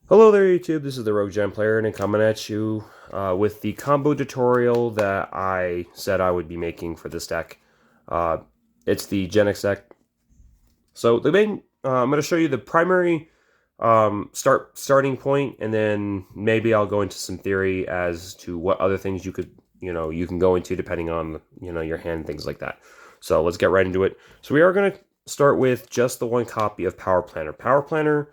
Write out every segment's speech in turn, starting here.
Hello there YouTube, this is the Rogue Gen Player and I'm coming at you with the combo tutorial that I said I would be making for this deck. Uh, it's the Genex deck. So I'm going to show you the primary starting point, and then maybe I'll go into some theory as to what other things you can go into depending on your hand and things like that. So let's get right into it. So we are going to start with just the one copy of Power Planner. Power Planner,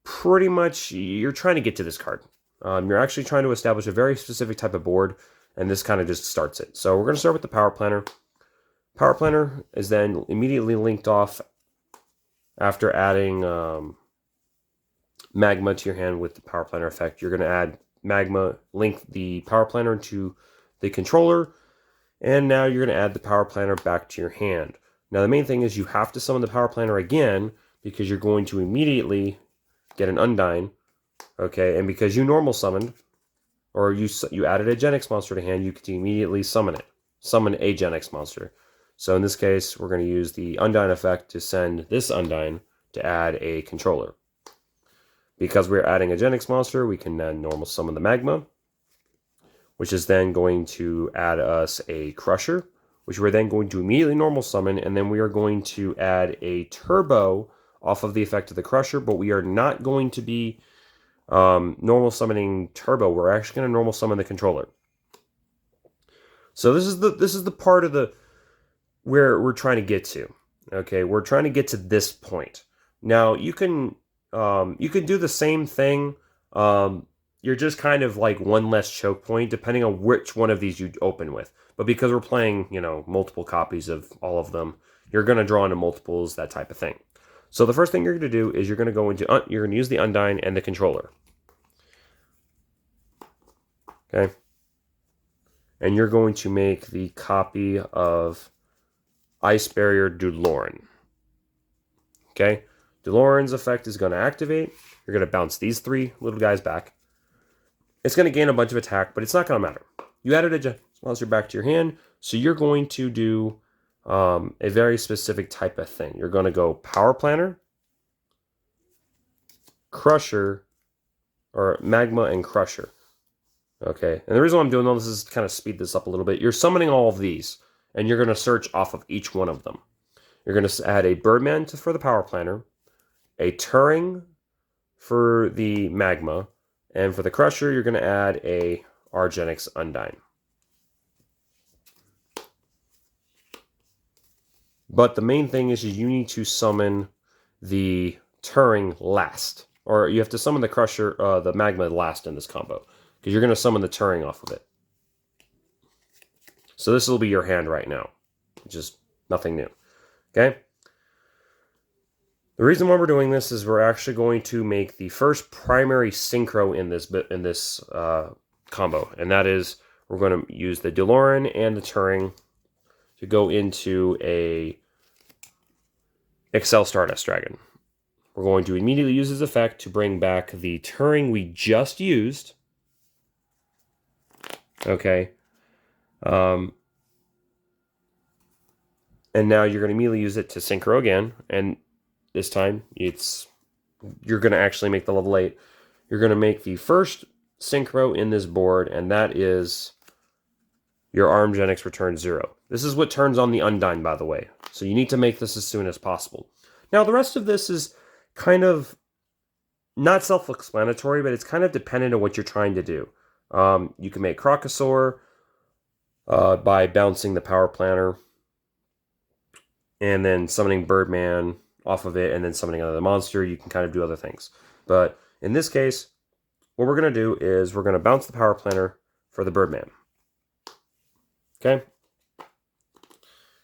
pretty much you're trying to get to this card. You're actually trying to establish a very specific type of board, and this kind of just starts it. So we're going to start with the Power Planner. Power Planner is then immediately linked off after adding Magma to your hand with the Power Planner effect. You're going to add Magma, link the Power Planner into the controller, and now you're going to add the Power Planner back to your hand. Now the main thing is you have to summon the Power Planner again because you're going to immediately get an Undyne, okay? And because you normal summoned, or you added a Genex monster to hand, you can immediately summon a Genex monster. So in this case, we're going to use the Undyne effect to send this Undyne to add a controller. Because we're adding a Genex monster, we can then normal summon the Magma, which is then going to add us a Crusher, which we're then going to immediately normal summon, and then we are going to add a Turbo off of the effect of the Crusher, but we are not going to be normal summoning Turbo. We're actually going to normal summon the controller. So this is the part of the where we're trying to get to. Okay, we're trying to get to this point. Now you can do the same thing. You're just kind of like one less choke point, depending on which one of these you open with. But because we're playing, multiple copies of all of them, you're going to draw into multiples, that type of thing. So the first thing you're going to do is you're going to use the Undyne and the controller. Okay. And you're going to make the copy of Ice Barrier Duloran. Okay. Duloran's effect is going to activate. You're going to bounce these three little guys back. It's going to gain a bunch of attack, but it's not going to matter. You added a Genex monster back to your hand, so you're going to do a very specific type of thing. You're going to go Power Planner, Crusher, or Magma and Crusher. Okay, and the reason why I'm doing all this is to kind of speed this up a little bit. You're summoning all of these, and you're going to search off of each one of them. You're going to add a Birdman for the Power Planner, a Turing for the Magma, and for the Crusher, you're going to add a Genex Undyne. But the main thing is you need to summon the Turing last. Or you have to summon the Crusher, the Magma last in this combo. Because you're going to summon the Turing off of it. So this will be your hand right now. Just nothing new. Okay? The reason why we're doing this is we're actually going to make the first primary synchro in this combo. And that is we're going to use the Duloran and the Turing to go into a Excel Stardust Dragon. We're going to immediately use his effect to bring back the Turing we just used. Okay. And now you're going to immediately use it to Synchro again. And this time, you're going to actually make the level 8. You're going to make the first Synchro in this board, and that is your Arm Genex return 0. This is what turns on the Undyne, by the way. So you need to make this as soon as possible. Now, the rest of this is kind of not self-explanatory, but it's kind of dependent on what you're trying to do. You can make Crocosaur by bouncing the Power Planner and then summoning Birdman off of it and then summoning another monster. You can kind of do other things. But in this case, what we're going to do is we're going to bounce the Power Planner for the Birdman. Okay?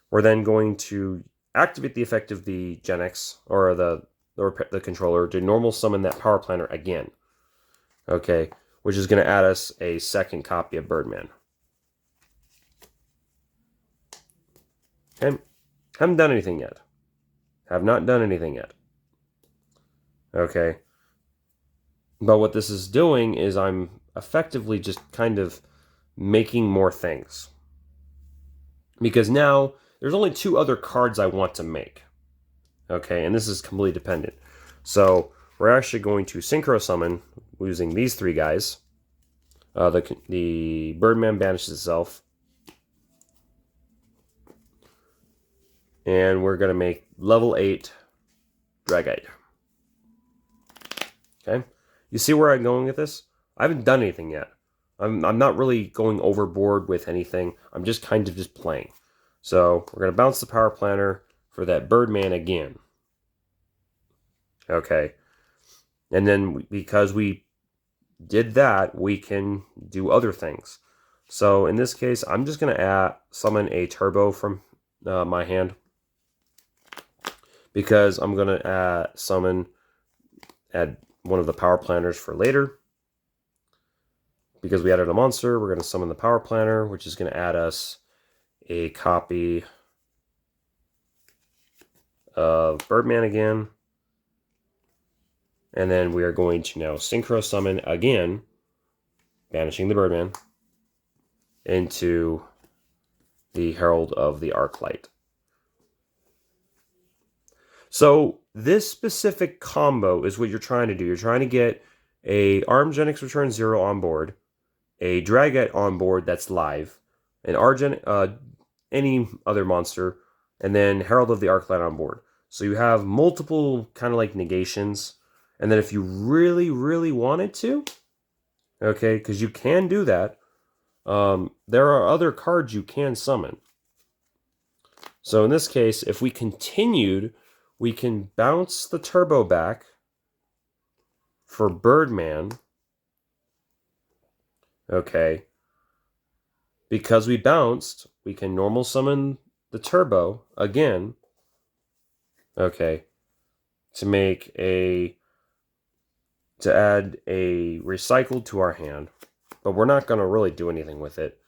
We're then going to activate the effect of the Genex or the controller to normal summon that Power Planner again. Okay? Which is going to add us a second copy of Birdman. Okay? Haven't done anything yet. Have not done anything yet. Okay? But what this is doing is I'm effectively just kind of making more things. Because now, there's only 2 other cards I want to make. Okay, and this is completely dependent. So, we're actually going to Synchro Summon using these three guys. The Birdman banishes itself. And we're going to make level 8 Dragite. Okay? You see where I'm going with this? I haven't done anything yet. I'm not really going overboard with anything. I'm just kind of just playing. So we're going to bounce the Power Planner for that Birdman again. Okay. And then because we did that, we can do other things. So in this case, I'm just going to summon a Turbo from my hand. Because I'm going to add one of the Power Planners for later. Because we added a monster, we're going to summon the Power Planner, which is going to add us a copy of Birdman again. And then we are going to now Synchro summon again, banishing the Birdman, into the Herald of the Arclight. So this specific combo is what you're trying to do. You're trying to get a Armed Genex Return 0 on board, a Dragite on board that's live, an any other monster, and then Herald of the Arclight on board. So you have multiple kind of like negations, and then if you really, really wanted to, okay, because you can do that, there are other cards you can summon. So in this case, if we continued, we can bounce the Turbo back for Birdman. Okay. Because we bounced, we can normal summon the Turbo again. Okay. To add a recycled to our hand. But we're not going to really do anything with it.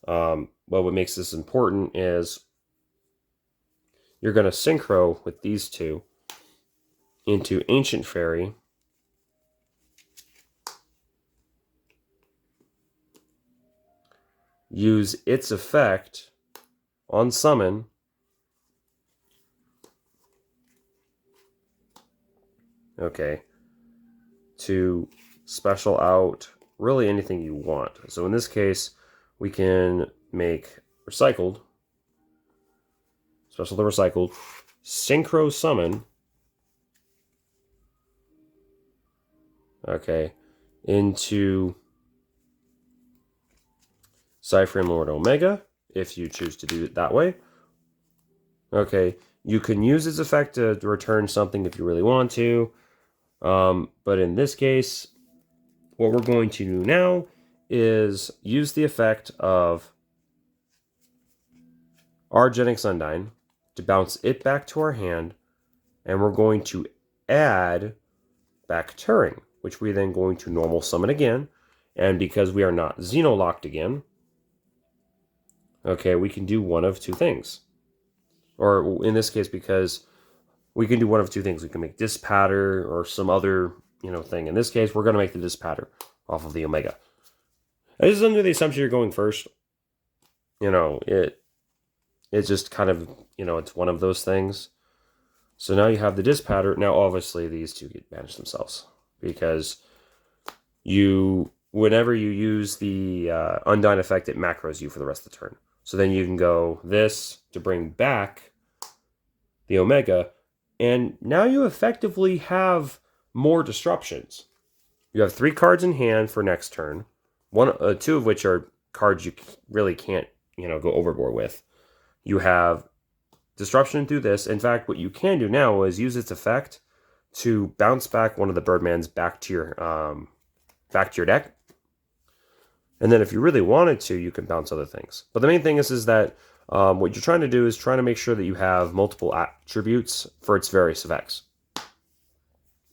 But what makes this important is you're going to Synchro with these two into Ancient Fairy. Use its effect on summon. Okay. To special out really anything you want. So in this case, we can make recycled. Special the recycled. Synchro summon. Okay. Into Cypher Lord Omega, if you choose to do it that way. Okay. You can use its effect to return something if you really want to. But in this case, what we're going to do now is use the effect of our Genex Undyne to bounce it back to our hand, and we're going to add back Turing, which we're then going to normal summon again, and because we are not Xeno-locked again, okay, we can do one of two things. Or in this case, because we can do one of two things. We can make Dispatter or some other, thing. In this case, we're going to make the Dispatter off of the Omega. This is under the assumption you're going first. It's just kind of, it's one of those things. So now you have the Dispatter. Now, obviously, these two get banished themselves. Because whenever you use the Undyne effect, it macros you for the rest of the turn. So then you can go this to bring back the Omega. And now you effectively have more disruptions. You have 3 cards in hand for next turn. 2 of which are cards you really can't, go overboard with. You have disruption through this. In fact, what you can do now is use its effect to bounce back one of the Birdmans back to your deck. And then if you really wanted to, you can bounce other things. But the main thing is that what you're trying to do is trying to make sure that you have multiple attributes for its various effects.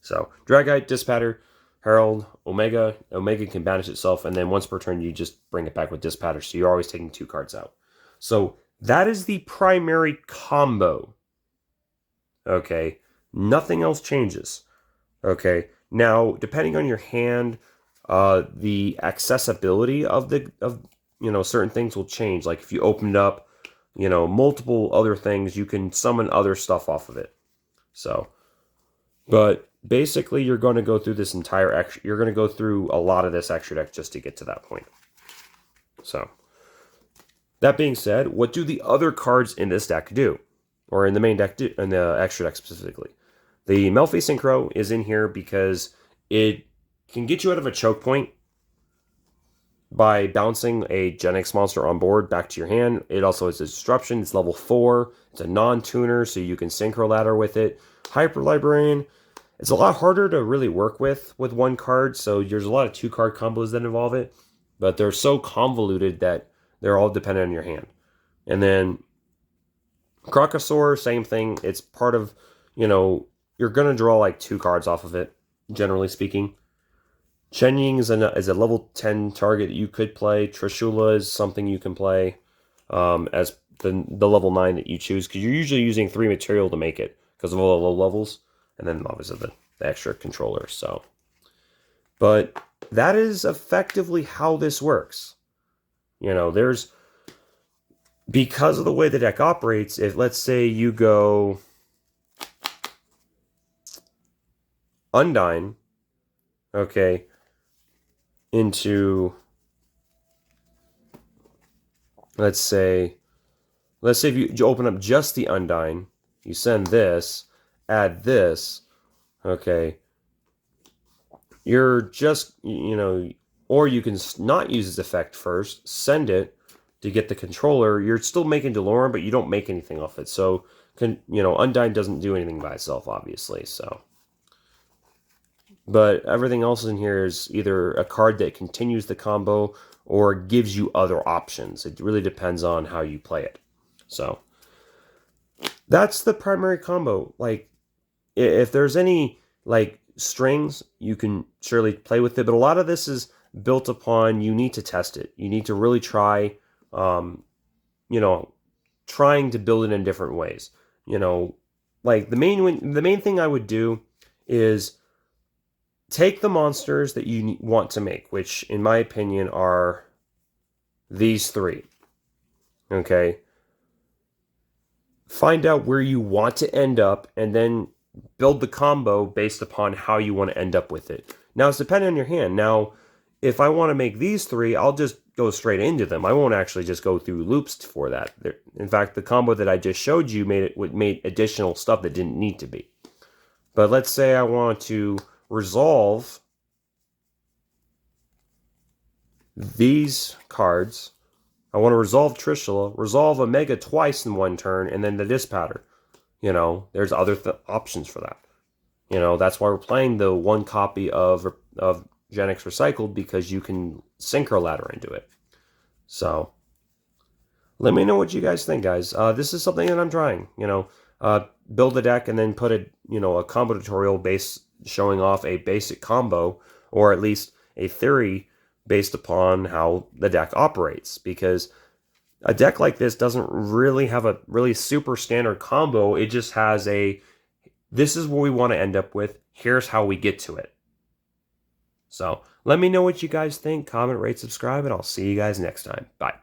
So, Dragite, Dispatter, Herald, Omega. Omega can banish itself, and then once per turn, you just bring it back with Dispatter, so you're always taking 2 cards out. So, that is the primary combo. Okay, nothing else changes. Okay, now, depending on your hand, the accessibility of certain things will change. Like if you opened up, multiple other things, you can summon other stuff off of it. So, but basically you're going to go through this entire extra, you're going to go through a lot of this extra deck just to get to that point. So that being said, what do the other cards in this deck do? Or in the main deck, in the extra deck specifically? The Melfi Synchro is in here because it can get you out of a choke point by bouncing a Genex monster on board back to your hand. It also has a disruption. It's level 4. It's a non-tuner, so you can Synchro ladder with it. Hyper Librarian. It's a lot harder to really work with one card, so there's a lot of 2-card combos that involve it, but they're so convoluted that they're all dependent on your hand. And then Crocosaur, same thing. It's part of, you're going to draw like 2 cards off of it, generally speaking. Chen Ying is a level 10 target that you could play. Trishula is something you can play as the level 9 that you choose, because you're usually using 3 material to make it because of all the low levels, and then obviously the extra controller. So, but that is effectively how this works. There's, because of the way the deck operates, if let's say you go Undyne, okay, into, let's say if you open up just the Undyne, you send this, add this, okay, you're just, or you can not use this effect first, send it to get the controller. You're still making Delorean, but you don't make anything off it. So, Undyne doesn't do anything by itself, obviously, so. But everything else in here is either a card that continues the combo or gives you other options. It really depends on how you play it. So, that's the primary combo. Like, if there's any, like, strings, you can surely play with it. But a lot of this is built upon, you need to test it. You need to really try, trying to build it in different ways. Like, the main thing I would do is take the monsters that you want to make, which in my opinion are these 3. Okay? Find out where you want to end up, and then build the combo based upon how you want to end up with it. Now, it's dependent on your hand. Now, if I want to make these 3, I'll just go straight into them. I won't actually just go through loops for that. In fact, the combo that I just showed you made additional stuff that didn't need to be. But let's say I want to resolve these cards. I want to resolve Trishula, resolve Omega twice in one turn, and then the Dispatter. There's other options for that. That's why we're playing the 1 copy of Genex Recycled, because you can Synchro ladder into it. So, let me know what you guys think, guys. This is something that I'm trying. Build a deck and then put a combo tutorial showing off a basic combo, or at least a theory based upon how the deck operates, because a deck like this doesn't really have a really super standard combo. It just has this is what we want to end up with, here's how we get to it. So let me know what you guys think, comment, rate, subscribe, and I'll see you guys next time. Bye.